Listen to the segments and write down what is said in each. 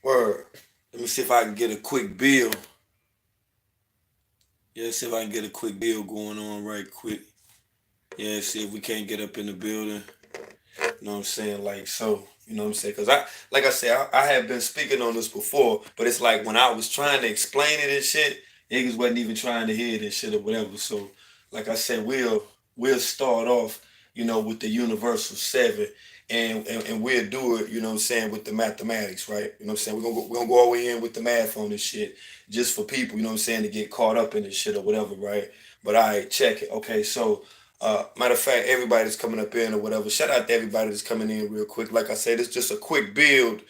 Word. Let me see if I can get a quick bill. Yeah, see if I can get a quick bill going on right quick. Yeah, see if we can't get up in the building. You know what I'm saying? Like so. You know what I'm saying? Cause like I said, I have been speaking on this before, but it's like when I was trying to explain it and shit, niggas wasn't even trying to hear it and shit or whatever. So, like I said, we'll start off, with the universal seven, and we'll do it. You know what I'm saying, with the mathematics, right? You know what I'm saying? We're gonna go all the way in with the math on this shit, just for people. You know what I'm saying, to get caught up in this shit or whatever, right? But I right, check it. Okay, so matter of fact, everybody's coming up in or whatever. Shout out to everybody that's coming in real quick. Like I said, it's just a quick build,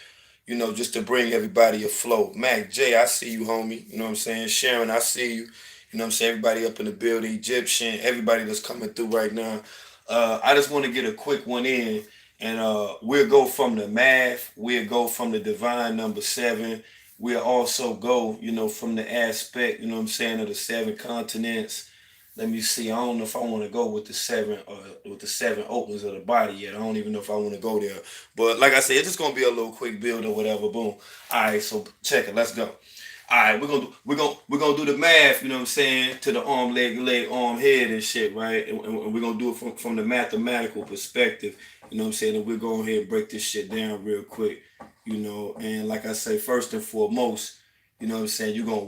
just to bring everybody afloat. Mac J, I see you, homie. You know what I'm saying? Sharon, I see you. You know what I'm saying? Everybody up in the building, Egyptian, everybody that's coming through right now. I just want to get a quick one in, and we'll go from the math, we'll go from the divine number seven. We'll also go, from the aspect, you know what I'm saying, of the seven continents. Let me see. I don't know if I want to go with the seven opens of the body yet. I don't even know if I want to go there. But like I said, it's just gonna be a little quick build or whatever. Boom. All right, so check it. Let's go. All right, we're gonna do the math. You know what I'm saying, to the arm, leg, arm, head, and shit, right? And we're gonna do it from the mathematical perspective. You know what I'm saying, and we're going ahead and break this shit down real quick. And like I say, first and foremost, you know what I'm saying, you're gonna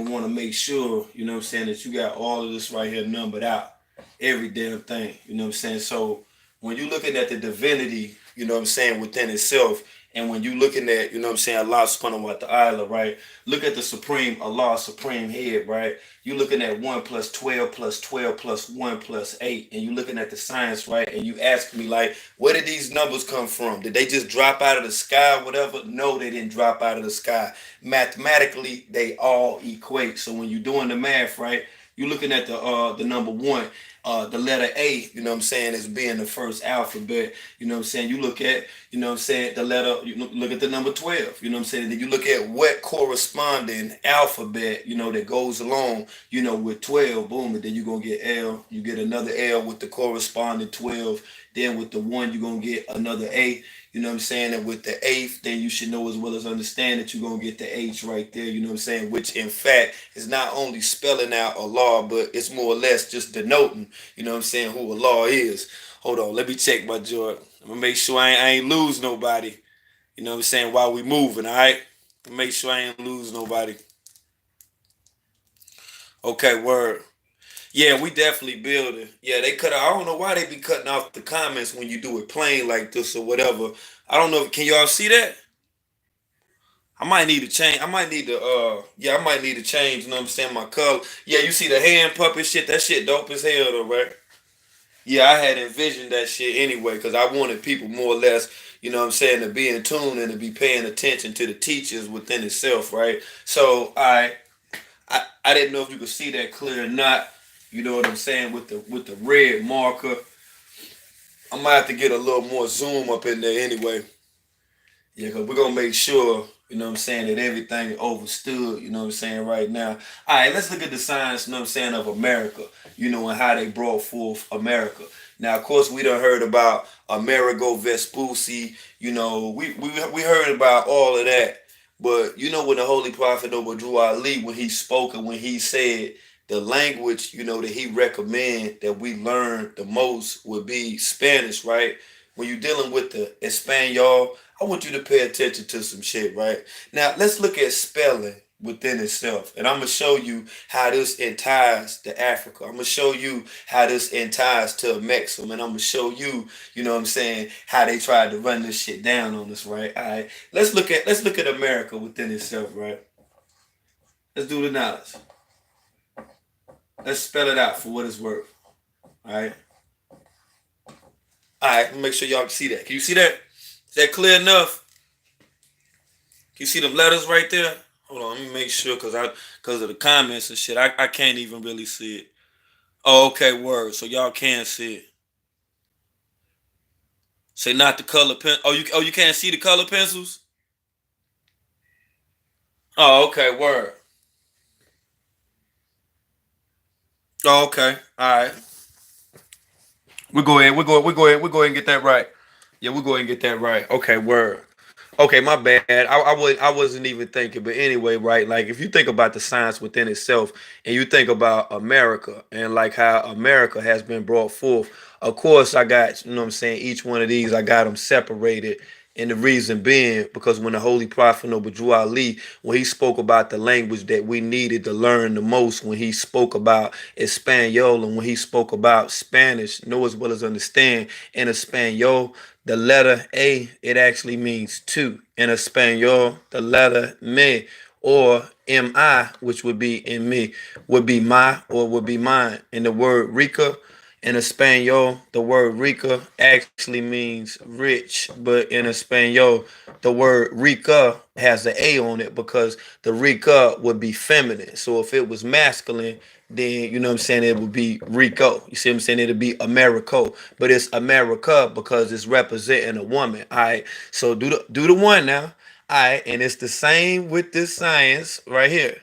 wanna make sure, you know what I'm saying, that you got all of this right here numbered out. Every damn thing. You know what I'm saying? So when you're looking at the divinity, you know what I'm saying, within itself, and when you're looking at, you know what I'm saying, Allah subhanahu wa ta'ala, right? Look at the supreme Allah, supreme head, right? You're looking at 1 plus 12 plus 12 plus 1 plus 8, and you're looking at the science, right? And you ask me, like, where did these numbers come from? Did they just drop out of the sky, whatever? No, they didn't drop out of the sky. Mathematically, they all equate. So when you're doing the math, right, you're looking at the number one, the letter A, you know what I'm saying, as being the first alphabet. You know what I'm saying? You look at, you know what I'm saying, the letter, look at the number 12, you know what I'm saying? Then you look at what corresponding alphabet, that goes along, with 12, boom, and then you're going to get L. You get another L with the corresponding 12. Then with the 1, you're going to get another A. You know what I'm saying? And with the eighth, then you should know as well as understand that you're going to get the H right there. You know what I'm saying? Which, in fact, is not only spelling out Allah, but it's more or less just denoting, you know what I'm saying, who Allah is. Hold on. Let me check my joint. I'm going to make sure I ain't lose nobody. You know what I'm saying? While we moving, all right? Make sure I ain't lose nobody. Okay, word. Yeah, we definitely building. Yeah, they cut. I don't know why they be cutting off the comments when you do it plain like this or whatever. I don't know. Can y'all see that? I might need to change. I might need to change, you know what I'm saying, my color. Yeah, you see the hand puppet shit? That shit dope as hell though, right? Yeah, I had envisioned that shit anyway, because I wanted people more or less, you know what I'm saying, to be in tune and to be paying attention to the teachers within itself, right? So I didn't know if you could see that clear or not. You know what I'm saying, with the red marker. I might have to get a little more zoom up in there anyway. Yeah, because we're going to make sure, you know what I'm saying, that everything overstood, you know what I'm saying, right now. All right, let's look at the science, you know what I'm saying, of America, and how they brought forth America. Now, of course, we done heard about Amerigo Vespucci, we heard about all of that. But, when the Holy Prophet Noble Drew Ali, when he spoke and when he said the language, that he recommend that we learn the most would be Spanish, right? When you're dealing with the Espanol, I want you to pay attention to some shit, right? Now, let's look at spelling within itself. And I'm going to show you how this ties to Africa. I'm going to show you how this ties to Mexico. And I'm going to show you, you know what I'm saying, how they tried to run this shit down on us, right? All right. Let's look at America within itself, right? Let's do the knowledge. Let's spell it out for what it's worth. All right. All right, make sure y'all can see that. Can you see that? Is that clear enough? Can you see them letters right there? Hold on, let me make sure because of the comments and shit, I can't even really see it. Oh, okay, word. So y'all can see it. Say not the color pen. Oh you can't see the color pencils? Oh, okay, word. Oh, okay. All right. We go ahead. We go ahead and get that right. Yeah, we go ahead and get that right. Okay, word. Okay, my bad. I wasn't even thinking, but anyway, right? Like if you think about the science within itself, and you think about America and like how America has been brought forth. Of course, I got you know what I'm saying. Each one of these, I got them separated, and the reason being because when the Holy Prophet Noble Drew Ali, when he spoke about the language that we needed to learn the most, when he spoke about Espanol, and when he spoke about Spanish, know as well as understand in Espanol. The letter A, it actually means two. In Espanol, the letter me or mi, which would be in me, would be my or would be mine. And the word rica in Espanol, the word rica actually means rich, but in Espanol, the word rica has an A on it because the rica would be feminine. So if it was masculine, then you know what I'm saying it would be Rico. You see what I'm saying? It'd be Americo, but it's America because it's representing a woman. All right. So do the one now. All right, and it's the same with this science right here.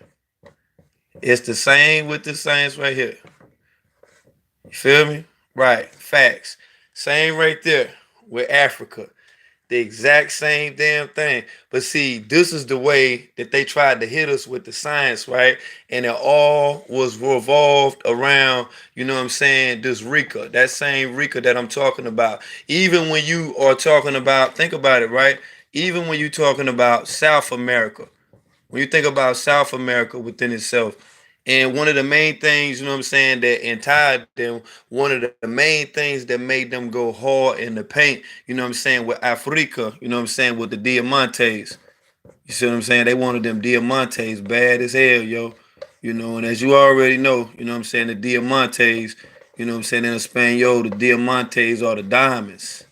It's the same with this science right here. You feel me? Right. Facts. Same right there with Africa. The exact same damn thing. But see, this is the way that they tried to hit us with the science, right? And it all was revolved around, you know what I'm saying, this Rika, that same Rika that I'm talking about. Even when you are talking about, think about it, right? Even when you're talking about South America, when you think about South America within itself, and one of the main things, you know what I'm saying, that entitled them, one of the main things that made them go hard in the paint, you know what I'm saying, with Africa, you know what I'm saying, with the Diamantes. You see what I'm saying? They wanted them Diamantes bad as hell, yo. You know, and as you already know, you know what I'm saying, the Diamantes, you know what I'm saying, in Espanol, the Diamantes are the diamonds.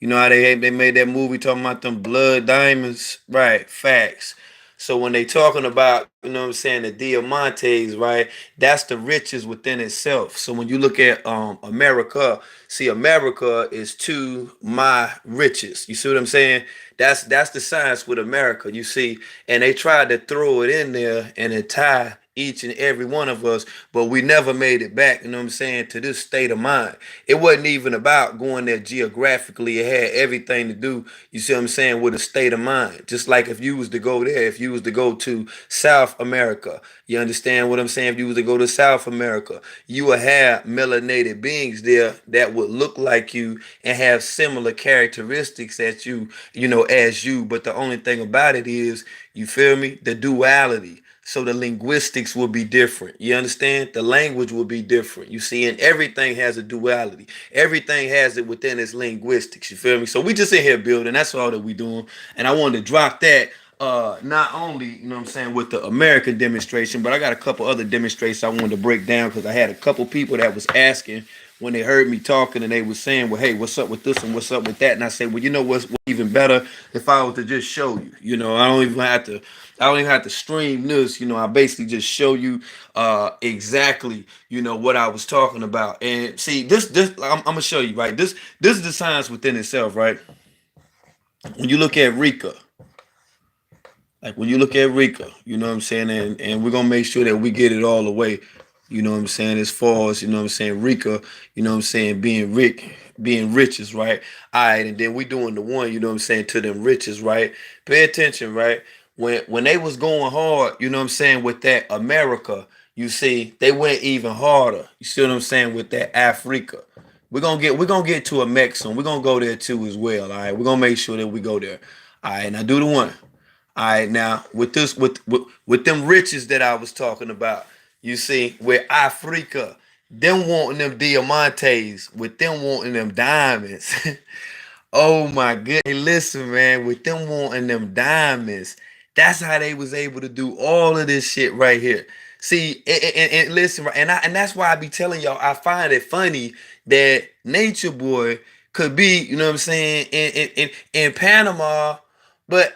You know how they made that movie talking about them blood diamonds? Right, facts. So when they talking about, you know what I'm saying, the diamantes, right, that's the riches within itself. So when you look at America, see America is to my riches. You see what I'm saying? That's the science with America, you see, and they tried to throw it in there and it tie each and every one of us, but we never made it back, you know what I'm saying, to this state of mind. It wasn't even about going there geographically. It had everything to do, you see what I'm saying, with a state of mind. Just like if you was to go there, if you was to go to South America, you understand what I'm saying? If you was to go to South America, you would have melanated beings there that would look like you and have similar characteristics as you know, as you. But the only thing about it is, you feel me? The duality. So the linguistics will be different. You understand? The language will be different. You see, and everything has a duality. Everything has it within its linguistics. You feel me? So we just in here building. That's all that we doing. And I wanted to drop that not only, you know what I'm saying, with the American demonstration, but I got a couple other demonstrations I wanted to break down because I had a couple people that was asking when they heard me talking and they was saying, well, hey, what's up with this and what's up with that? And I said, well, you know what's even better if I was to just show you. You know, I don't even have to stream this. You know, I basically just show you exactly, you know, what I was talking about. And see, this I'm gonna show you, right? This is the science within itself, right? When you look at Rika, like when you look at Rika, you know what I'm saying, and we're gonna make sure that we get it all the way. You know what I'm saying, as far as you know what I'm saying, Rika, you know what I'm saying, being riches, right? All right, and then we doing the one, you know what I'm saying, to them riches, right? Pay attention, right? When they was going hard, you know what I'm saying, with that America, you see, they went even harder. You see what I'm saying, with that Africa. We're gonna get to a Mexican. We're gonna go there too as well. All right. We're gonna make sure that we go there. All right, now do the one. All right, now with this, with them riches that I was talking about, you see, with Africa, them wanting them diamantes, with them wanting them diamonds. Oh my goodness! Hey, listen, man, with them wanting them diamonds, that's how they was able to do all of this shit right here. See, and listen, right, and that's why I be telling y'all, I find it funny that Nature Boy could be, you know what I'm saying, in Panama, but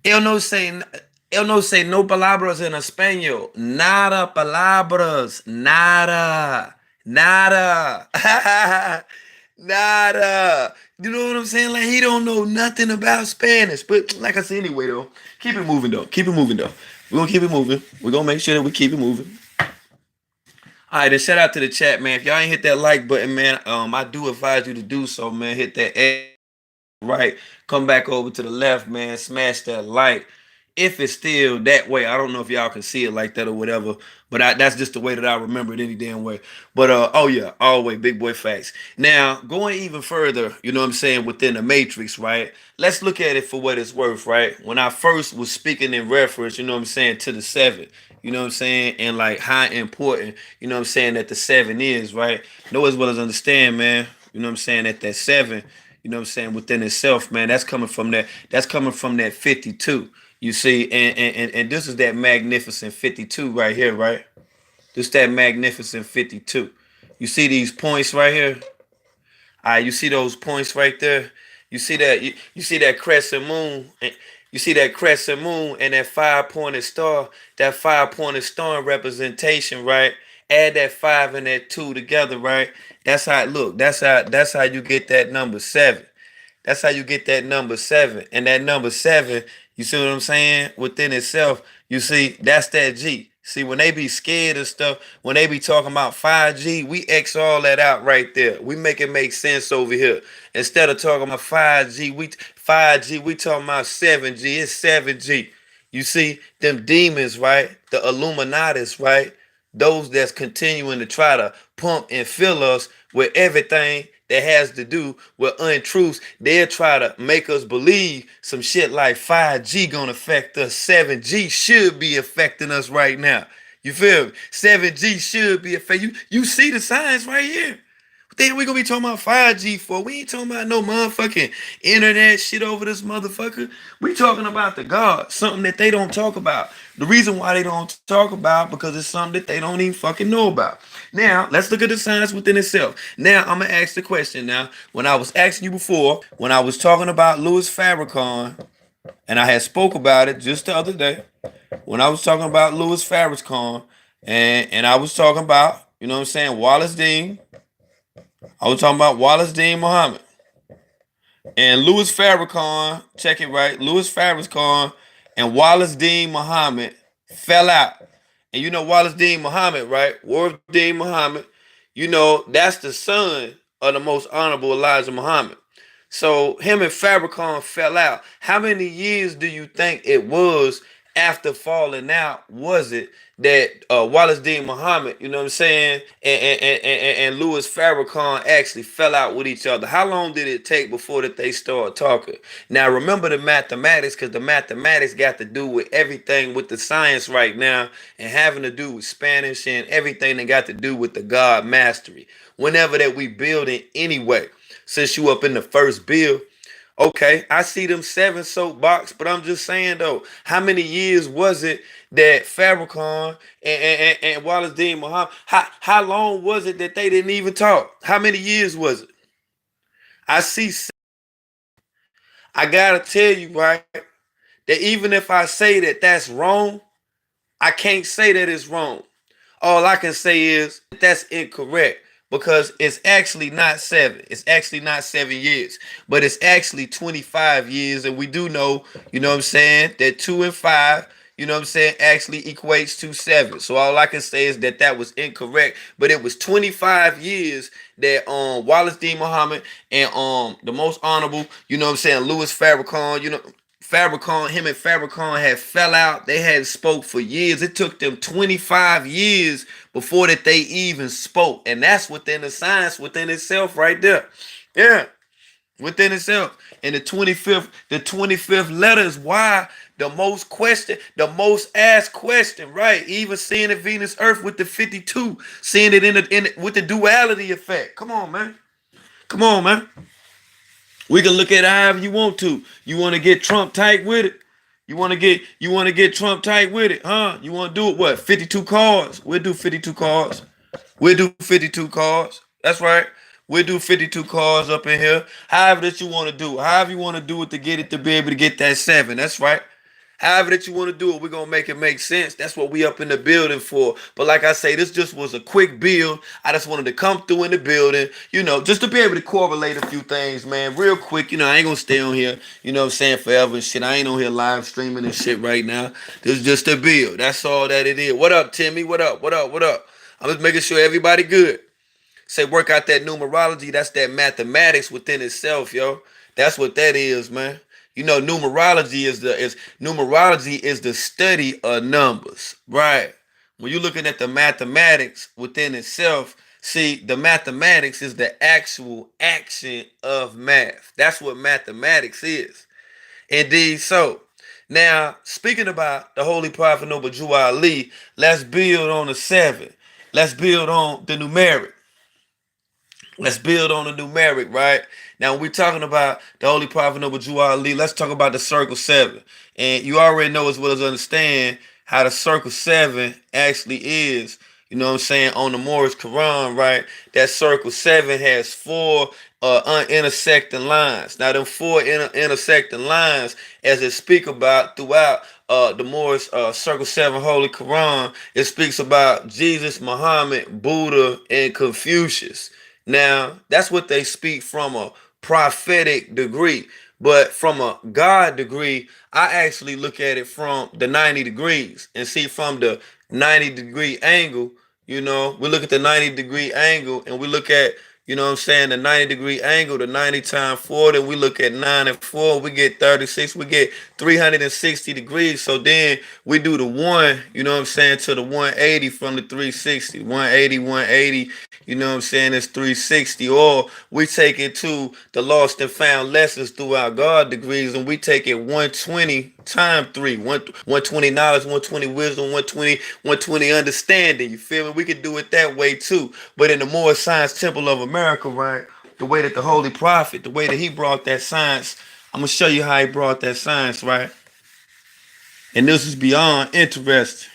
él no say él no say no palabras en español. Nada palabras. Nada. Nada. Nada. You know what I'm saying? Like he don't know nothing about Spanish. But like I said anyway though, keep it moving though. Keep it moving though. We're gonna keep it moving. We're gonna make sure that we keep it moving. All right, then shout out to the chat, man. If y'all ain't hit that like button, man, I do advise you to do so, man. Hit that right, come back over to the left, man, smash that like. If it's still that way, I don't know if y'all can see it like that or whatever, but that's just the way that I remember it any damn way. But oh yeah, always big boy facts. Now, going even further, you know what I'm saying, within the matrix, right? Let's look at it for what it's worth, right? When I first was speaking in reference, you know what I'm saying, to the seven, you know what I'm saying, and like how important, you know what I'm saying, that the seven is, right? Know as well as understand, man, you know what I'm saying, that seven, you know what I'm saying, within itself, man, that's coming from that 52. You see, and this is that magnificent 52 right here, right? This that magnificent 52. You see these points right here? All right, you see those points right there? You see that you see that crescent moon? You see that crescent moon and that five-pointed star, that five-pointed star representation, right? Add that five and that two together, right? That's how it look. That's how you get that number seven. That's how you get that number seven. And that number seven, you see what I'm saying? Within itself, you see, that's that G. See, when they be scared of stuff, when they be talking about 5G, we X all that out right there. We make it make sense over here. Instead of talking about 5G, we talking about 7G. It's 7G. You see, them demons, right? The Illuminatis, right? Those that's continuing to try to pump and fill us with everything that has to do with untruths. They'll try to make us believe some shit like 5G gonna affect us. 7G should be affecting us right now. You feel me? 7G should be affecting you. You see the signs right here. Then we gonna be talking about 5G for? We ain't talking about no motherfucking internet shit over this motherfucker. We talking about the God, something that they don't talk about. The reason why they don't talk about because it's something that they don't even fucking know about. Now, let's look at the science within itself. Now, I'm gonna ask the question now. When I was asking you before, when I was talking about Louis Farrakhan, and I had spoke about it just the other day, when I was talking about Louis Farrakhan, and I was talking about, you know what I'm saying, Wallace Dean, I was talking about Wallace Dean Muhammad and Louis Farrakhan. Check it right. Louis Farrakhan and Wallace Dean Muhammad fell out. And you know Wallace Dean Muhammad, right? Warith Dean Muhammad. You know that's the son of the most honorable Elijah Muhammad. So him and Farrakhan fell out. How many years do you think it was after falling out? Was it that Wallace Dean Muhammad, you know what I'm saying, and Louis Farrakhan actually fell out with each other? How long did it take before that they started talking? Now remember the mathematics, because the mathematics got to do with everything with the science right now, and having to do with Spanish and everything that got to do with the God mastery. Whenever that we building anyway, since you up in the first bill. Okay, I see them seven soapbox, but I'm just saying though, how many years was it that Farrakhan and Wallace Dean Muhammad, how long was it that they didn't even talk? How many years was it? I see, I gotta tell you, right, that even if I say that that's wrong, I can't say that it's wrong. All I can say is that's incorrect because it's actually not seven. It's actually not 7 years, but it's actually 25 years. And we do know, you know what I'm saying, that two and five, you know what I'm saying, actually equates to seven. So all I can say is that that was incorrect, but it was 25 years that Wallace D. Muhammad and the most honorable, you know what I'm saying, Louis Farrakhan, you know, Farrakhan, him and Farrakhan had fell out. They had spoke for years. It took them 25 years before that they even spoke. And that's within the science within itself right there. Yeah, within itself. And the 25th letter is why the most asked question, right? Even seeing the Venus Earth with the 52, seeing it with the duality effect. Come on, man. Come on, man. We can look at it however you want to. You want to get Trump tight with it? You want to get Trump tight with it, huh? You want to do it what? 52 cards. We'll do 52 cards. We'll do 52 cards. That's right. We'll do 52 cards up in here. However that you want to do. However you want to do it to get it to be able to get that seven. That's right. However that you want to do it, we're gonna make it make sense. That's what we up in the building for. But like I say, this just was a quick build. I just wanted to come through in the building, you know, just to be able to correlate a few things, man, real quick. You know, I ain't gonna stay on here, you know what I'm saying, forever and shit. I ain't on here live streaming and shit right now. This is just a build. That's all that it is. What up, Timmy? What up? What up? What up? I'm just making sure everybody good. Say work out that numerology. That's that mathematics within itself, yo. That's what that is, man. You know, numerology is the study of numbers, right? When you're looking at the mathematics within itself, see, the mathematics is the actual action of math. That's what mathematics is. Indeed, so. Now, speaking about the Holy Prophet Noble Jew Ali, let's build on the seven. Let's build on the numeric. Let's build on the numeric, right? Now, when we're talking about the Holy Prophet Noble Jew Ali, let's talk about the circle seven. And you already know as well as understand how the circle seven actually is. You know what I'm saying? On the Moorish Quran, right? That circle seven has four intersecting lines. Now, them four intersecting lines, as it speak about throughout the Moorish circle seven Holy Quran, it speaks about Jesus, Muhammad, Buddha, and Confucius. Now, that's what they speak from a prophetic degree. But from a God degree, I actually look at it from the 90 degrees and see from the 90-degree angle. We look at the 90-degree angle and we look at, what I'm saying, the 90-degree angle, the 90 times 4, then we look at 9 and 4, we get 36, we get 360 degrees. So then we do the 1, what I'm saying, to the 180 from the 360. 180, 180, what I'm saying, it's 360. Or we take it to the lost and found lessons throughout God degrees and we take it 120 time 3, 120 knowledge, 120 wisdom, 120 understanding. You feel me? We could do it that way too. But in the Moorish Science Temple of America, right, the way that the Holy Prophet, the way that he brought that science, I'm gonna show you how he brought that science, right? And this is beyond interesting.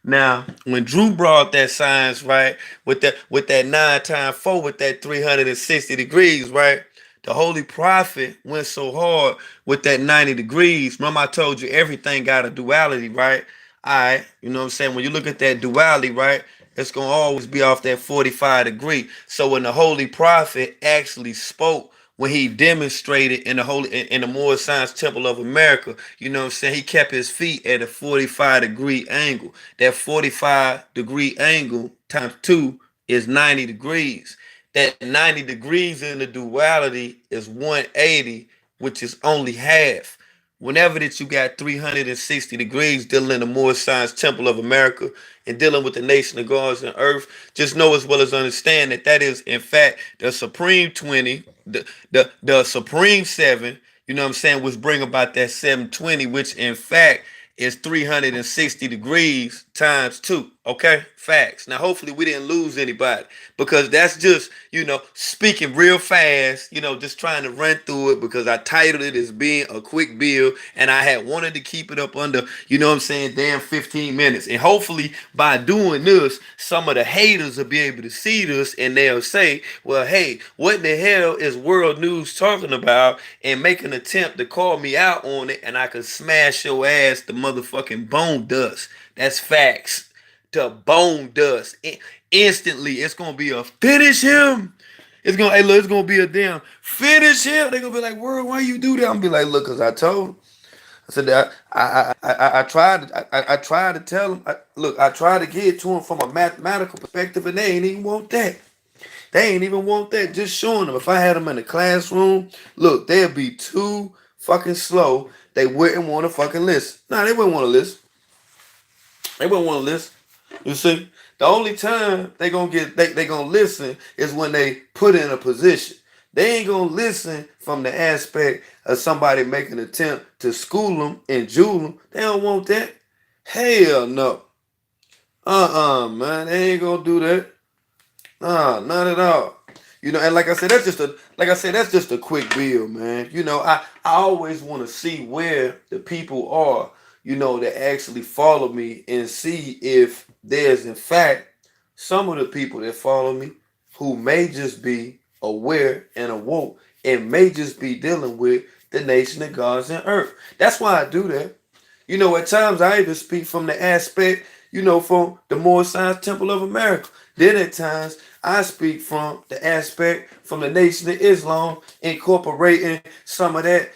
Now, when Drew brought that science, right, with that 9 times 4, with that 360 degrees, right? The Holy Prophet went so hard with that 90 degrees. Remember, I told you everything got a duality, right? All right, you know what I'm saying? When you look at that duality, right, it's gonna always be off that 45 degree. So when the Holy Prophet actually spoke, when he demonstrated in the Moorish Science Temple of America, you know what I'm saying? He kept his feet at a 45-degree angle. That 45-degree angle times 2 is 90 degrees. That 90 degrees in the duality is 180, which is only half. Whenever that you got 360 degrees dealing in the Moorish Science Temple of America and dealing with the nation of gods and earth, just know as well as understand that that is in fact the supreme 20, the supreme 7, you know what I'm saying, which bring about that 720, which in fact is 360 degrees times 2. Okay, facts. Now hopefully we didn't lose anybody, because that's just, speaking real fast, just trying to run through it, because I titled it as being a quick build and I had wanted to keep it up under, what I'm saying, damn 15 minutes. And hopefully by doing this, some of the haters will be able to see this and they'll say, well, hey, what the hell is World News talking about, and make an attempt to call me out on it, and I could smash your ass to motherfucking bone dust. That's facts. To bone dust. Instantly, it's gonna be a finish him. Hey, look, it's gonna be a damn finish him. They're gonna be like, "Word, why you do that?" I'm gonna be like, "Look, cause I told him." I said that I tried to tell him. Look, I tried to get to him from a mathematical perspective, and they ain't even want that. They ain't even want that. Just showing them. If I had them in the classroom, look, they'd be too fucking slow. They wouldn't want to fucking listen. Nah, they wouldn't want to listen. They wouldn't want to listen. You see, the only time they gonna listen is when they put in a position. They ain't gonna listen from the aspect of somebody making an attempt to school them and jewel them. They don't want that. Hell no. Man, they ain't gonna do that. Nah, not at all. And that's just a quick build, man. I always want to see where the people are, that actually follow me, and see if there's in fact some of the people that follow me who may just be aware and awoke and may just be dealing with the nation of gods and earth. That's why I do that. At times I even speak from the aspect, from the Moorish Science Temple of America. Then at times I speak from the aspect from the Nation of Islam, incorporating some of that,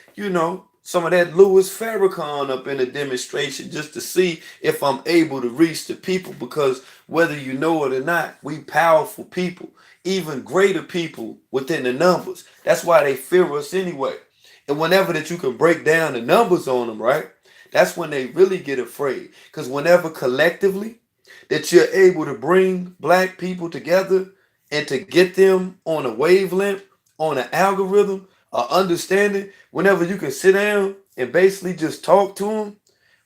some of that Louis Farrakhan up in a demonstration just to see if I'm able to reach the people, because whether you know it or not, we powerful people, even greater people within the numbers. That's why they fear us anyway. And whenever that you can break down the numbers on them, right? That's when they really get afraid. Because whenever collectively that you're able to bring black people together and to get them on a wavelength, on an algorithm, a understanding, whenever you can sit down and basically just talk to them,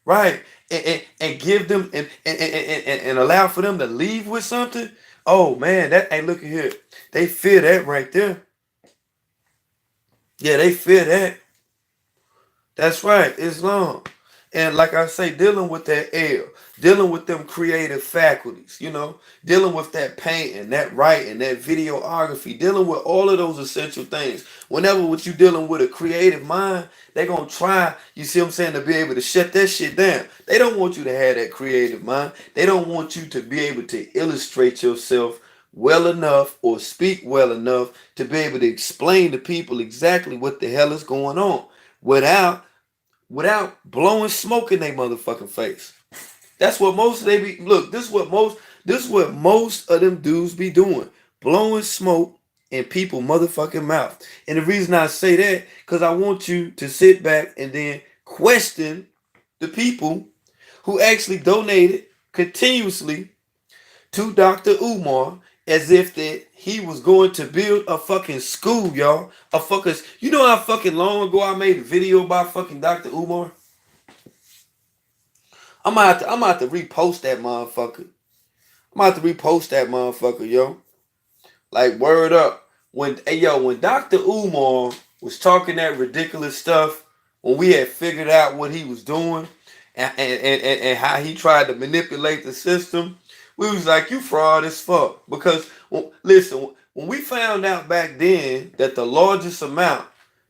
right? And give them and allow for them to leave with something. Oh man, that ain't look at here. They fear that right there. Yeah, they fear that. That's right, Islam. And like I say, dealing with that L, dealing with them creative faculties, dealing with that painting, that writing, that videography, dealing with all of those essential things. Whenever what you dealing with a creative mind, they gonna try, you see what I'm saying, to be able to shut that shit down. They don't want you to have that creative mind. They don't want you to be able to illustrate yourself well enough or speak well enough to be able to explain to people exactly what the hell is going on without blowing smoke in their motherfucking face. That's what most of they be. Look, this is what most of them dudes be doing, blowing smoke in people motherfucking mouth. And the reason I say that, because I want you to sit back and then question the people who actually donated continuously to Dr. Umar as if that he was going to build a fucking school, y'all. A fucking, you know how fucking long ago I made a video about fucking Dr. Umar? I'm gonna have to repost that motherfucker. I'm gonna have to repost that motherfucker, yo. Like, word up. When Dr. Umar was talking that ridiculous stuff, when we had figured out what he was doing and how he tried to manipulate the system, we was like, you fraud as fuck. Because, listen, when we found out back then that the largest amount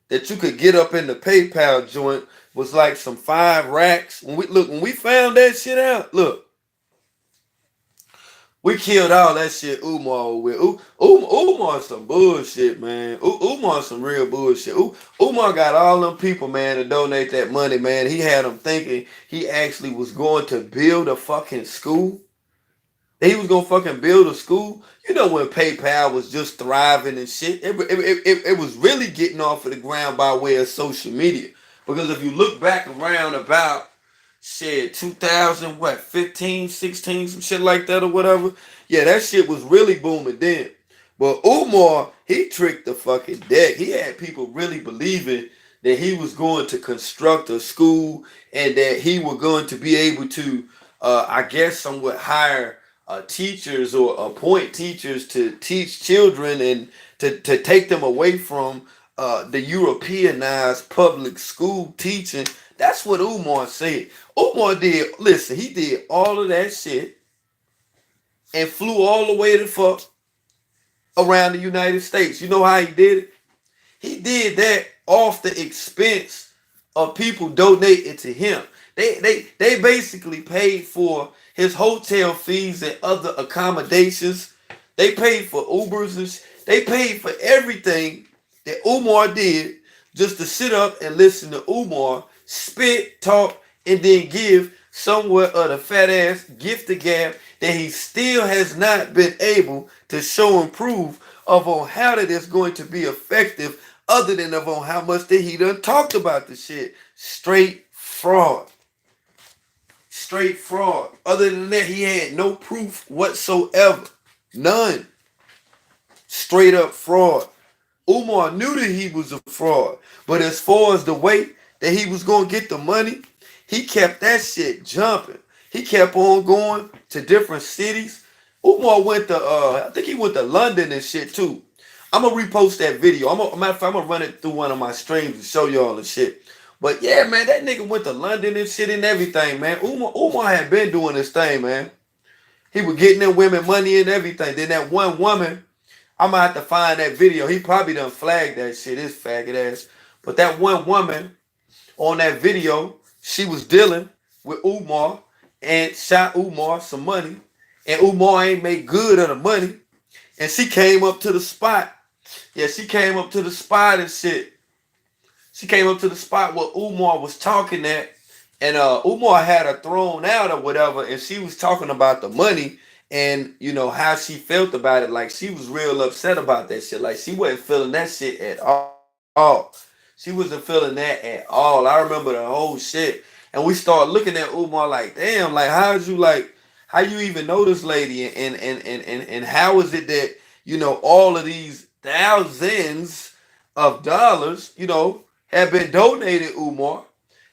that you could get up in the PayPal joint was like some 5 racks. When we found that shit out, look, we killed all that shit Umar with. Umar some bullshit, man. Umar some real bullshit. Umar got all them people, man, to donate that money, man. He had them thinking he actually was going to build a fucking school. He was gonna fucking build a school. You know, when PayPal was just thriving and shit, it was really getting off of the ground by way of social media. Because if you look back around about shit 2000, what, 15, 16, some shit like that or whatever, yeah, that shit was really booming then. But Umar, he tricked the fucking deck. He had people really believing that he was going to construct a school and that he was going to be able to, I guess, somewhat hire teachers or appoint teachers to teach children and to take them away from the Europeanized public school teaching. That's what Umar said. Umar did, listen, he did all of that shit and flew all the way to fuck around the United States. You know how he did it? He did that off the expense of people donating to him. They basically paid for his hotel fees and other accommodations. They paid for Ubers and they paid for everything that Umar did just to sit up and listen to Umar spit, talk, and then give somewhat of the fat ass gift to gab that he still has not been able to show and prove of on how that is going to be effective, other than of on how much that he done talked about the shit. Straight fraud. Straight fraud. Other than that, he had no proof whatsoever. None. Straight up fraud. Umar knew that he was a fraud. But as far as the way that he was going to get the money, he kept that shit jumping. He kept on going to different cities. Umar went to, I think he went to London and shit too. I'm going to repost that video. Matter of fact, I'm going to run it through one of my streams to show y'all the shit. But yeah, man, that nigga went to London and shit and everything, man. Umar had been doing this thing, man. He was getting them women money and everything. Then that one woman, I'm going to have to find that video. He probably done flagged that shit, his faggot ass. But that one woman on that video, she was dealing with Umar and shot Umar some money. And Umar ain't made good of the money. And she came up to the spot. Yeah, she came up to the spot and shit. She came up to the spot where Umar was talking at, and Umar had her thrown out or whatever, and she was talking about the money and how she felt about it. Like she was real upset about that shit. Like she wasn't feeling that shit at all. She wasn't feeling that at all. I remember the whole shit, and we started looking at Umar like, damn, like how you even know this lady, and how is it that all of these thousands of dollars, have been donated, Umar.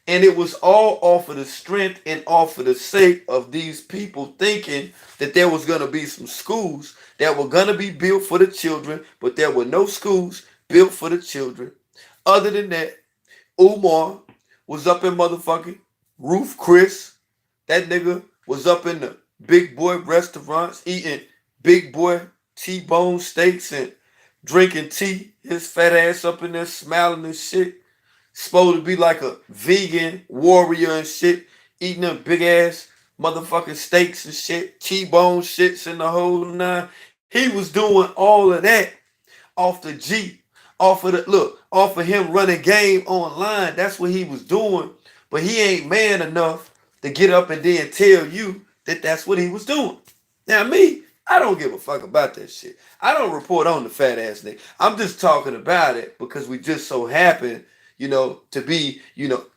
And it was all off of the strength and off of the sake of these people thinking that there was going to be some schools that were going to be built for the children, but there were no schools built for the children. Other than that, Umar was up in motherfucking Roof Chris. That nigga was up in the big boy restaurants eating big boy T-bone steaks and drinking tea. His fat ass up in there smiling and shit. Supposed to be like a vegan warrior and shit, eating them big ass motherfucking steaks and shit, T-bone shits and the whole nine. He was doing all of that off the G, off of him running game online. That's what he was doing. But he ain't man enough to get up and then tell you that that's what he was doing. Now me, I don't give a fuck about that shit. I don't report on the fat ass nigga. I'm just talking about it because we just so happen, to be,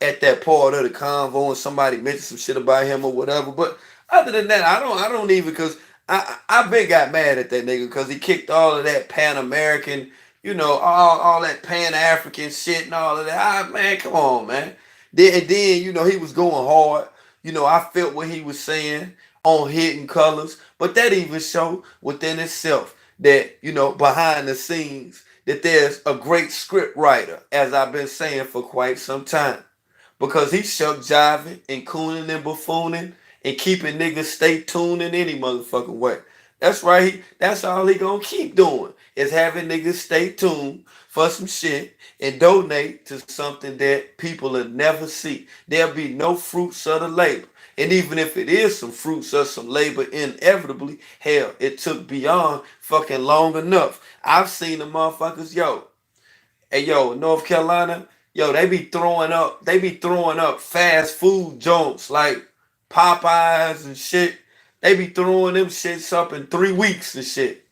at that part of the convo and somebody mentioned some shit about him or whatever. But other than that, I don't even, because I been got mad at that nigga because he kicked all of that Pan American, all that Pan African shit and all of that. Man, come on, man. Then he was going hard. I felt what he was saying on Hidden Colors, but that even showed within itself that behind the scenes that there's a great script writer, as I've been saying for quite some time, because he's shuck jiving and cooning and buffooning and keeping niggas stay tuned in any motherfucking way. That's right. That's all he gonna keep doing is having niggas stay tuned for some shit and donate to something that people will never see. There'll be no fruits of the labor. And even if it is some fruits of some labor, inevitably, hell, it took beyond fucking long enough. I've seen the motherfuckers, North Carolina, they be throwing up fast food joints like Popeyes and shit. They be throwing them shits up in 3 weeks and shit.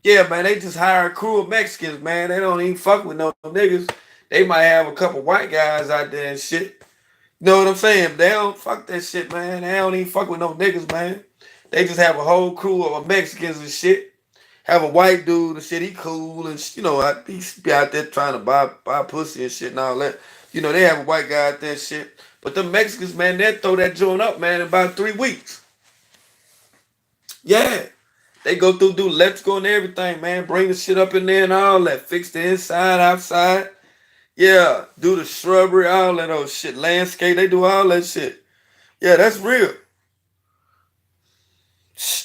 Yeah, man, they just hire a crew of Mexicans, man. They don't even fuck with no niggas. They might have a couple white guys out there and shit. You know what I'm saying? They don't fuck that shit, man. They don't even fuck with no niggas, man. They just have a whole crew of Mexicans and shit. Have a white dude and shit. He cool and he be out there trying to buy pussy and shit and all that. They have a white guy out there and shit. But the Mexicans, man, they throw that joint up, man, in about 3 weeks. Yeah. They go through, do electrical and everything, man. Bring the shit up in there and all that. Fix the inside, outside. Yeah, do the shrubbery, all that old shit. Landscape, they do all that shit. Yeah, that's real.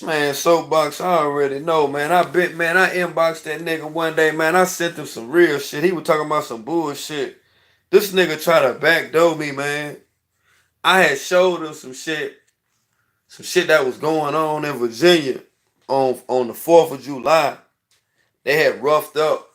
Man, Soapbox, I already know, man. I inboxed that nigga one day, man. I sent him some real shit. He was talking about some bullshit. This nigga tried to backdoor me, man. I had showed him some shit that was going on in Virginia on the 4th of July. They had roughed up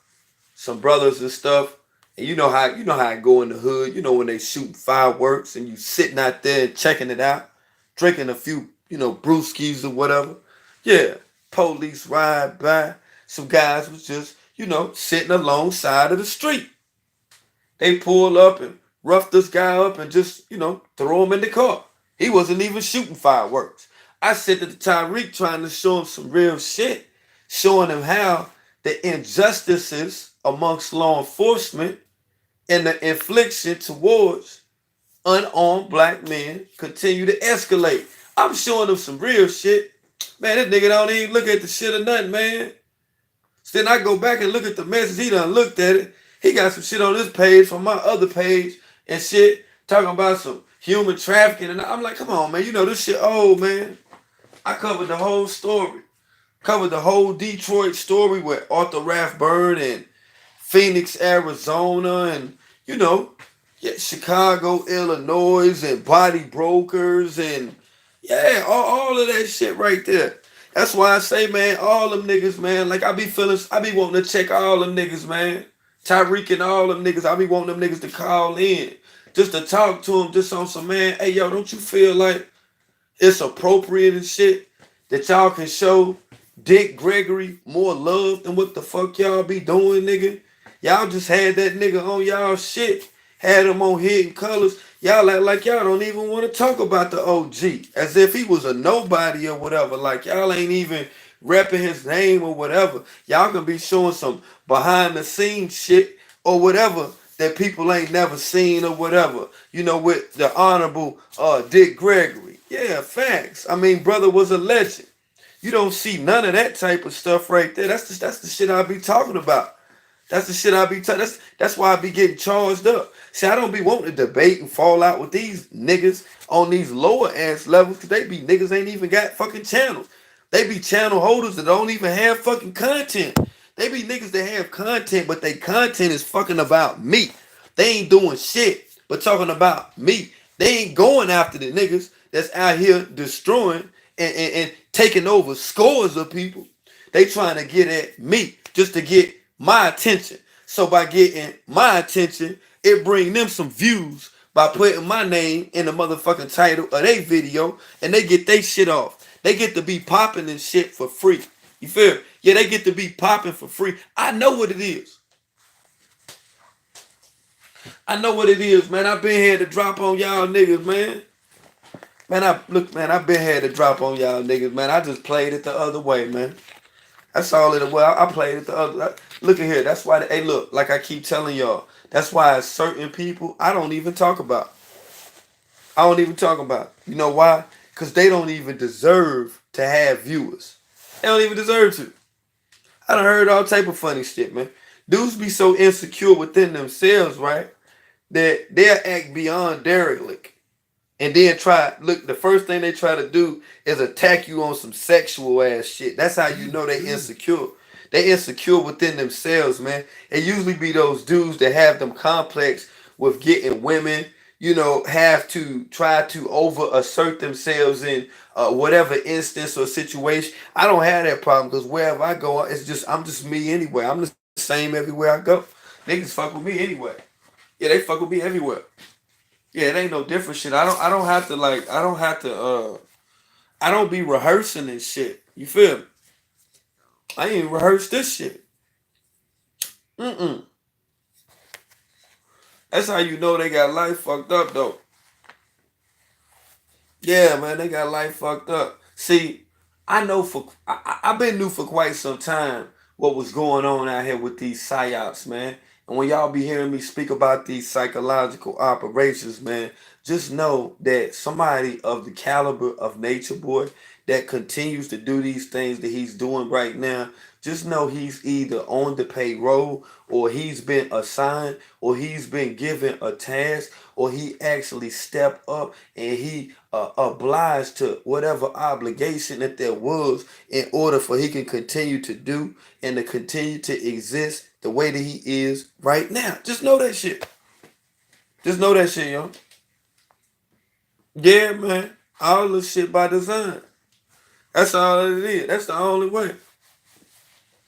some brothers and stuff. And you know how I go in the hood, when they shoot fireworks and you sitting out there and checking it out, drinking a few, brewskis or whatever. Yeah, police ride by. Some guys was just, sitting alongside of the street. They pull up and rough this guy up and just, throw him in the car. He wasn't even shooting fireworks. I said to Tyreek trying to show him some real shit, showing him how the injustices amongst law enforcement and the infliction towards unarmed black men continue to escalate. I'm showing him some real shit. Man, that nigga don't even look at the shit or nothing, man. So then I go back and look at the message. He done looked at it. He got some shit on this page from my other page and shit, talking about some human trafficking. And I'm like, come on, man. This shit old, man. I covered the whole story. Covered the whole Detroit story with Arthur Rathburn and Phoenix, Arizona, and Chicago, Illinois, and body brokers, and all of that shit right there. That's why I say, man, all them niggas, man, like I be wanting to check all them niggas, man. Tyreek and all them niggas, I be wanting them niggas to call in just to talk to them, just on some, man, hey, yo, don't you feel like it's appropriate and shit that y'all can show Dick Gregory more love than what the fuck y'all be doing, nigga? Y'all just had that nigga on y'all shit, had him on Hidden Colors. Y'all act like y'all don't even want to talk about the OG, as if he was a nobody or whatever. Like y'all ain't even repping his name or whatever. Y'all gonna be showing some behind the scenes shit or whatever that people ain't never seen or whatever. You know, with the honorable Dick Gregory. Yeah, facts. I mean, brother was a legend. You don't see none of that type of stuff right there. That's the shit I be talking about. That's the shit I be talking. That's why I be getting charged up. See, I don't be wanting to debate and fall out with these niggas on these lower ass levels because they be niggas ain't even got fucking channels. They be channel holders that don't even have fucking content. They be niggas that have content, but they content is fucking about me. They ain't doing shit but talking about me. They ain't going after the niggas that's out here destroying and taking over scores of people. They trying to get at me just to get my attention. So by getting my attention, it bring them some views by putting my name in the motherfucking title of their video, and they get their shit off. They get to be popping and shit for free. You feel? Yeah, they get to be popping for free. I know what it is. I know what it is, man. I've been here to drop on y'all niggas, man. Man, I've been here to drop on y'all niggas, man. I just played it the other way, man. That's all it was. I played it the other. Look at here. That's why. Hey, look. Like I keep telling y'all. That's why certain people I don't even talk about. I don't even talk about. You know why? Because they don't even deserve to have viewers. They don't even deserve to. I done heard all type of funny shit, man. Dudes be so insecure within themselves, right? That they'll act beyond derelict. And then look, the first thing they try to do is attack you on some sexual ass shit. That's how you know they insecure. They insecure within themselves, man. It usually be those dudes that have them complex with getting women, you know, have to try to over assert themselves in whatever instance or situation. I don't have that problem because wherever I go, I'm just me anyway. I'm the same everywhere I go. Niggas fuck with me anyway. Yeah, they fuck with me everywhere. Yeah, it ain't no different shit. I don't have to I don't be rehearsing this shit. You feel me? I ain't rehearse this shit. Mm-mm. That's how you know they got life fucked up though. Yeah, man, they got life fucked up. See, I've been new for quite some time what was going on out here with these psyops, man. And when y'all be hearing me speak about these psychological operations, man, just know that somebody of the caliber of Nature Boy that continues to do these things that he's doing right now, just know he's either on the payroll or he's been assigned or he's been given a task or he actually stepped up and he obliged to whatever obligation that there was in order for he can continue to do and to continue to exist the way that he is right now. Just know that shit. Just know that shit, yo. Yeah, man. All this shit by design. That's all it is. That's the only way.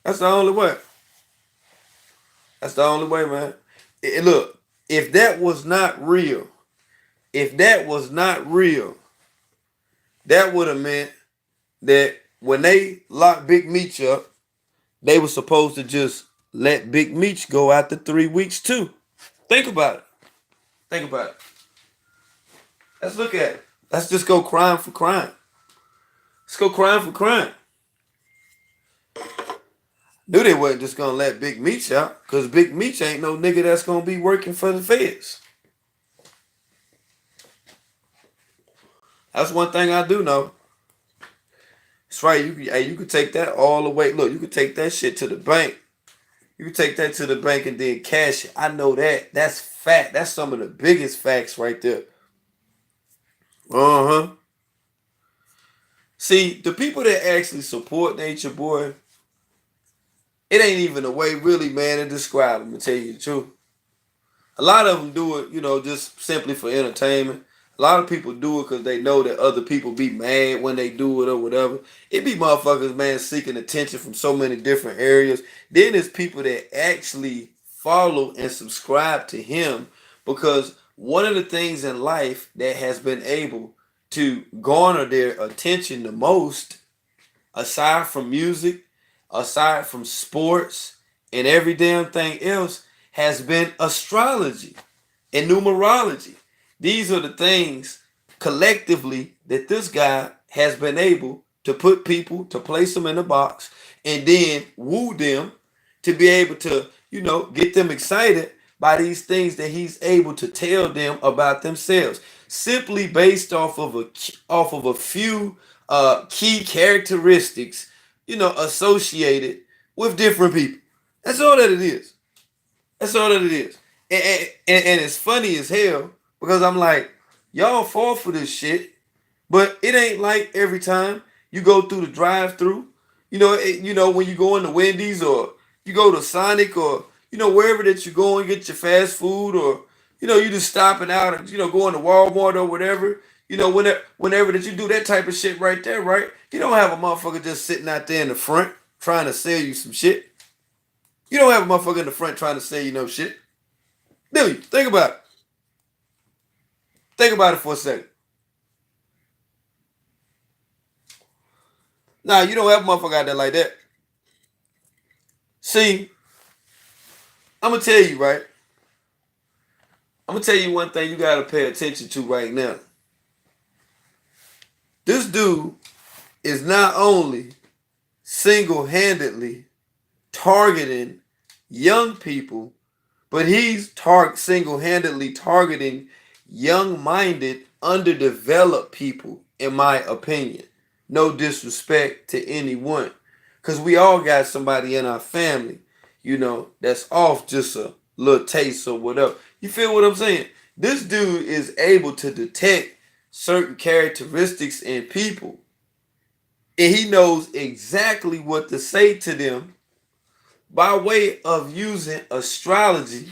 That's the only way. That's the only way, man. Look, if that was not real, if that was not real, that would have meant that when they locked Big Meech up, they were supposed to just let Big Meech go after 3 weeks too. Think about it. Think about it. Let's look at it. Let's just go crime for crime. Let's go crime for crime. Knew they wasn't just gonna let Big Meech out, because Big Meech ain't no nigga that's gonna be working for the feds. That's one thing I do know. That's right. You could take that all the way. Look, you could take that shit to the bank. You could take that to the bank and then cash it. I know that. That's fact. That's some of the biggest facts right there. Uh-huh. See, the people that actually support Nature Boy, it ain't even a way really, man, to describe them, to tell you the truth. A lot of them do it, you know, just simply for entertainment. A lot of people do it because they know that other people be mad when they do it or whatever. It be motherfuckers, man, seeking attention from so many different areas. Then there's people that actually follow and subscribe to him, because one of the things in life that has been able to garner their attention the most, aside from music, aside from sports, and every damn thing else, has been astrology and numerology. These are the things collectively that this guy has been able to put people, to place them in a box, and then woo them to be able to, get them excited by these things that he's able to tell them about themselves, simply based off of a few key characteristics, associated with different people. That's all that it is. That's all that it is. And it's funny as hell, because I'm like, y'all fall for this shit, but it ain't like every time you go through the drive-through, when you go into Wendy's, or you go to Sonic, or wherever that you go and get your fast food, or you just stopping out and going to Walmart or whatever. Whenever that you do that type of shit right there, right? You don't have a motherfucker just sitting out there in the front trying to sell you some shit. You don't have a motherfucker in the front trying to sell you no shit. Do you? Think about it. Think about it for a second. Nah, you don't have a motherfucker out there like that. See, I'm gonna tell you, right? I'm gonna tell you one thing you gotta pay attention to right now. This dude is not only single-handedly targeting young people, but he's single-handedly targeting young-minded, underdeveloped people, in my opinion. No disrespect to anyone, because we all got somebody in our family, that's off just a little taste or whatever. You feel what I'm saying? This dude is able to detect certain characteristics in people, and he knows exactly what to say to them by way of using astrology,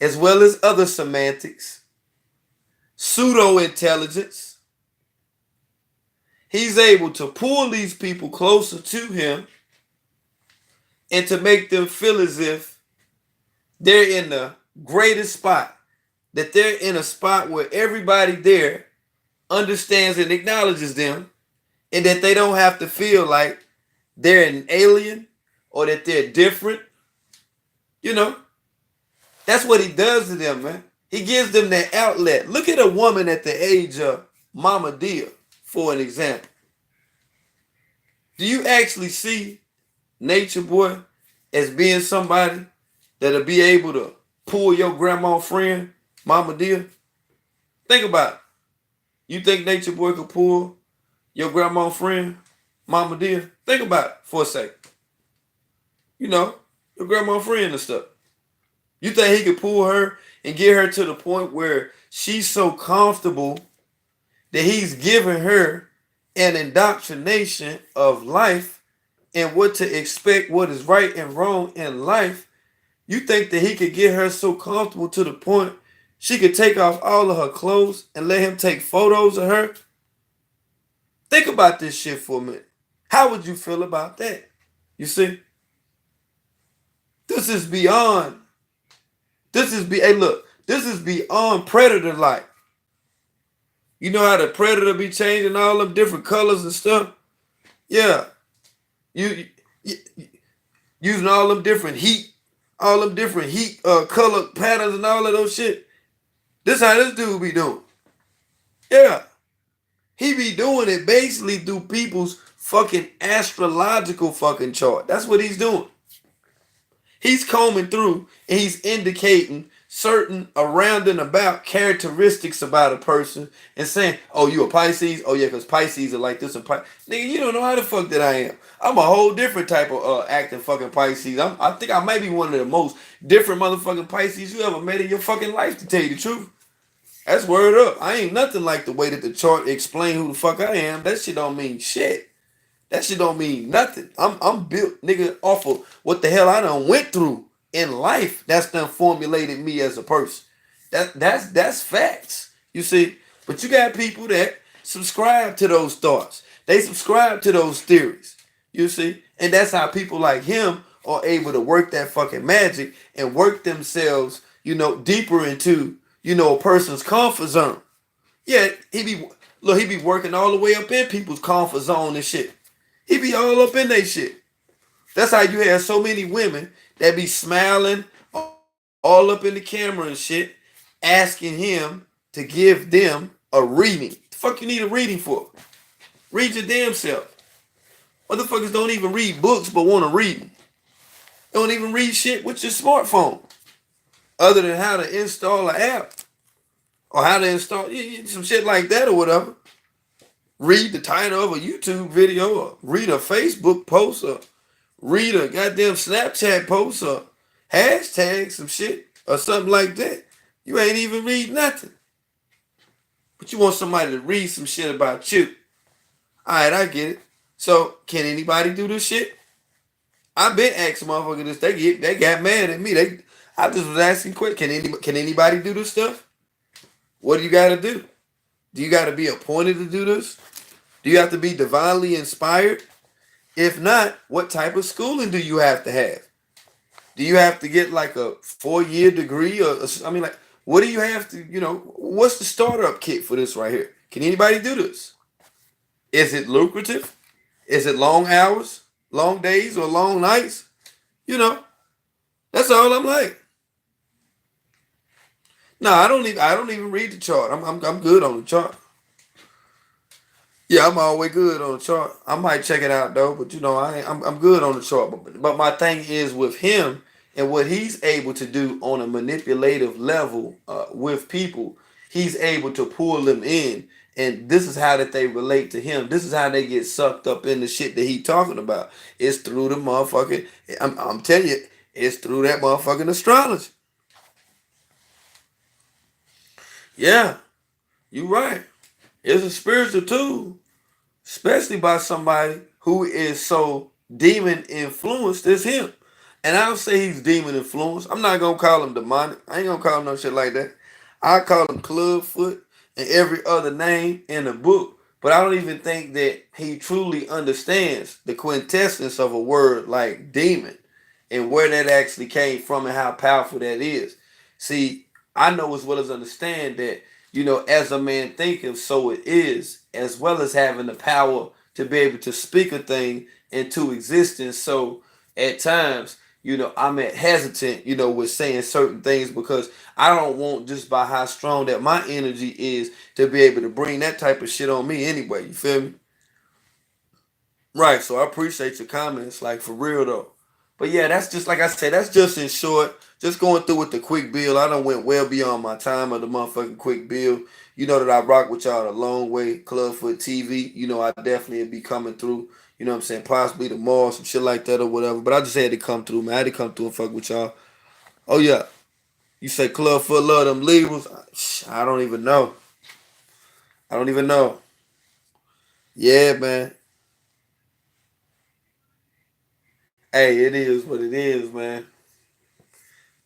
as well as other semantics, pseudo-intelligence. He's able to pull these people closer to him and to make them feel as if they're in the greatest spot, that they're in a spot where everybody there understands and acknowledges them, and that they don't have to feel like they're an alien or that they're different. That's what he does to them, man. He gives them that outlet. Look at a woman at the age of Mama Dia, for an example. Do you actually see Nature Boy as being somebody that'll be able to pull your grandma friend, Mama Dia? Think about it. You think Nature Boy could pull your grandma friend, Mama Dia? Think about it for a second. Your grandma friend and stuff. You think he could pull her and get her to the point where she's so comfortable that he's giving her an indoctrination of life and what to expect, what is right and wrong in life? You think that he could get her so comfortable to the point she could take off all of her clothes and let him take photos of her? Think about this shit for a minute. How would you feel about that? You see? This is beyond. Hey, look, this is beyond predator-like. You know how the predator be changing all them different colors and stuff? Yeah. You using all them different heat color patterns and all of those shit. This how this dude be doing. Yeah. He be doing it basically through people's fucking astrological fucking chart. That's what he's doing. He's combing through and he's indicating certain around and about characteristics about a person and saying, oh, you a Pisces? Oh, yeah, because Pisces are like this. Nigga, you don't know how the fuck that I am. I'm a whole different type of acting fucking Pisces. I think I might be one of the most different motherfucking Pisces you ever met in your fucking life, to tell you the truth. That's word up. I ain't nothing like the way that the chart explain who the fuck I am. That shit don't mean shit. That shit don't mean nothing. I'm built, nigga, off of what the hell I done went through in life. That's done formulated me as a person. That's facts. You see? But you got people that subscribe to those thoughts. They subscribe to those theories. You see? And that's how people like him are able to work that fucking magic and work themselves, deeper into, a person's comfort zone. Yeah, he be working all the way up in people's comfort zone and shit. He be all up in they shit. That's how you have so many women that be smiling all up in the camera and shit, asking him to give them a reading. The fuck you need a reading for? Read your damn self. Motherfuckers don't even read books but want to read them. Don't even read shit with your smartphone. Other than how to install an app. Or how to install some shit like that or whatever. Read the title of a YouTube video or read a Facebook post or read a goddamn Snapchat post or hashtag some shit or something like that. You ain't even read nothing. But you want somebody to read some shit about you. Alright, I get it. So, can anybody do this shit? I've been asking motherfuckers this. They got mad at me. I just was asking quick. Can anybody do this stuff? What do you gotta do? Do you gotta be appointed to do this? Do you have to be divinely inspired? If not, what type of schooling do you have to have? Do you have to get like a 4-year degree? Like, what do you have to, what's the startup kit for this right here? Can anybody do this? Is it lucrative? Is it long hours, long days, or long nights? That's all I'm like. No, I don't even read the chart. I'm good on the chart. Yeah, I'm always good on the chart. I might check it out though, but I'm good on the chart. But my thing is with him and what he's able to do on a manipulative level with people, he's able to pull them in, and this is how that they relate to him. This is how they get sucked up in the shit that he talking about. It's through the motherfucking. I'm telling you, it's through that motherfucking astrology. Yeah, you right. It's a spiritual tool, especially by somebody who is so demon influenced as him. And I don't say he's demon influenced. I'm not gonna call him demonic. I ain't gonna call him no shit like that. I call him Clubfoot and every other name in the book. But I don't even think that he truly understands the quintessence of a word like demon and where that actually came from and how powerful that is. See, I know as well as understand that, as a man thinketh, so it is, as well as having the power to be able to speak a thing into existence. So at times, I'm hesitant, with saying certain things because I don't want, just by how strong that my energy is, to be able to bring that type of shit on me anyway. You feel me? Right. So I appreciate your comments, like for real though. But yeah, that's just like I said, that's just in short, just going through with the quick bill. I done went well beyond my time of the motherfucking quick bill. You know that I rock with y'all a long way, Clubfoot TV. I definitely be coming through. You know what I'm saying? Possibly tomorrow, some shit like that or whatever. But I just had to come through, man. I had to come through and fuck with y'all. Oh yeah. You say Clubfoot love them Libras? I don't even know. I don't even know. Yeah, man. Hey, it is what it is, man.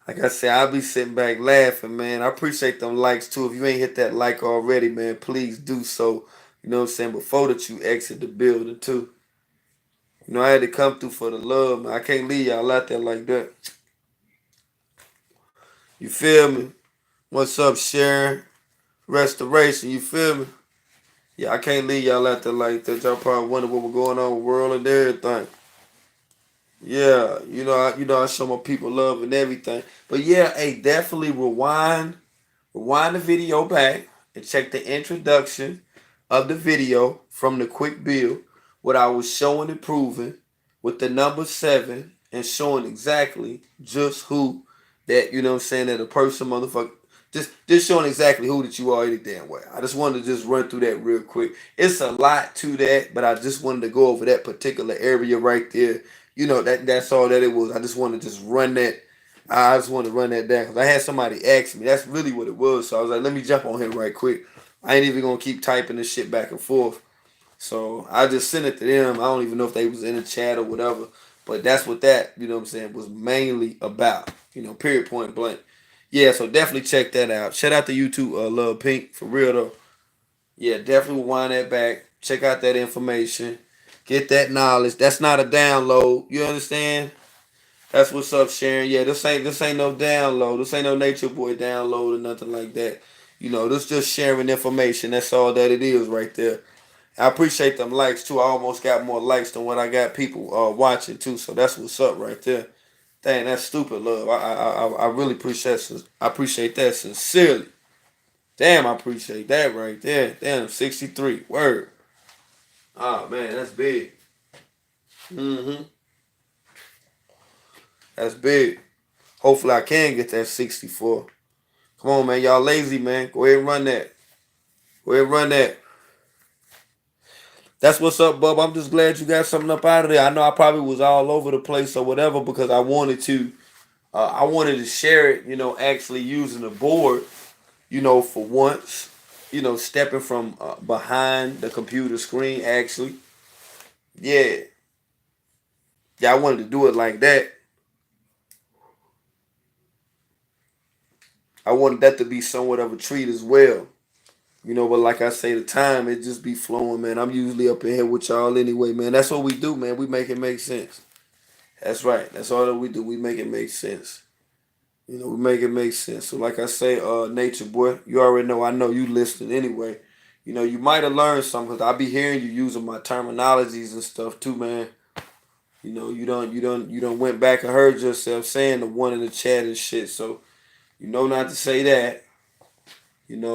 Like I said, I'll be sitting back laughing, man. I appreciate them likes too. If you ain't hit that like already, man, please do so. You know what I'm saying? Before that you exit the building too. I had to come through for the love, man. I can't leave y'all out there like that. You feel me? What's up, Sharon? Restoration, you feel me? Yeah, I can't leave y'all out there like that. Y'all probably wonder what was going on with the world and everything. Yeah, I show my people love and everything. But yeah, hey, definitely rewind the video back and check the introduction of the video from the quick build, what I was showing and proving with the number 7 and showing exactly just who that, what I'm saying, that a person motherfucker, just showing exactly who that you are any damn way. I just wanted to just run through that real quick. It's a lot to that, but I just wanted to go over that particular area right there. That's all that it was. I just wanted to just run that. I just wanted to run that down because I had somebody ask me. That's really what it was. So I was like, let me jump on him right quick. I ain't even gonna keep typing this shit back and forth. So I just sent it to them. I don't even know if they was in the chat or whatever. But that's what that, what I'm saying, was mainly about. Period, point blank. Yeah, so definitely check that out. Shout out to YouTube, Love Pink, for real though. Yeah, definitely wind that back. Check out that information. Get that knowledge. That's not a download. You understand? That's what's up, Sharon. Yeah, this ain't no download. This ain't no Nature Boy download or nothing like that. This just sharing information. That's all that it is right there. I appreciate them likes too. I almost got more likes than what I got people watching too. So that's what's up right there. Dang, that's stupid love. I really appreciate that sincerely. Damn, I appreciate that right there. Damn, 63. Word. Oh man, that's big. Mm-hmm. That's big. Hopefully I can get that 64. Come on, man. Y'all lazy, man. Go ahead and run that. Go ahead and run that. That's what's up, bub. I'm just glad you got something up out of there. I know I probably was all over the place or whatever because I wanted to share it, actually using the board, for once, stepping from behind the computer screen, actually. Yeah. Yeah, I wanted to do it like that. I wanted that to be somewhat of a treat as well. But like I say, the time it just be flowing, man. I'm usually up in here with y'all anyway, man. That's what we do, man. We make it make sense. That's right. That's all that we do. We make it make sense. We make it make sense. So like I say, Nature Boy, you already know I know you listening anyway. You might have learned something because I be hearing you using my terminologies and stuff too, man. You don't went back and heard yourself saying the one in the chat and shit. So you know not to say that.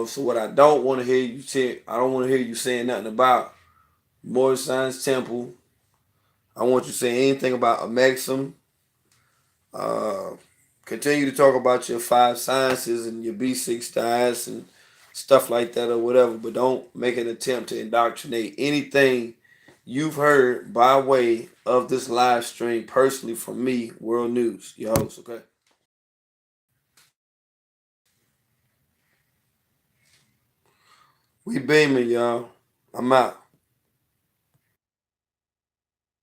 So what I don't want to hear you say, I don't want to hear you saying nothing about Morris Science Temple. I want you to say anything about a Maxim. Uh, Continue to talk about your five sciences and your B6 diets and stuff like that or whatever, but don't make an attempt to indoctrinate anything you've heard by way of this live stream personally from me, World News, your host, okay? We beaming, y'all. I'm out.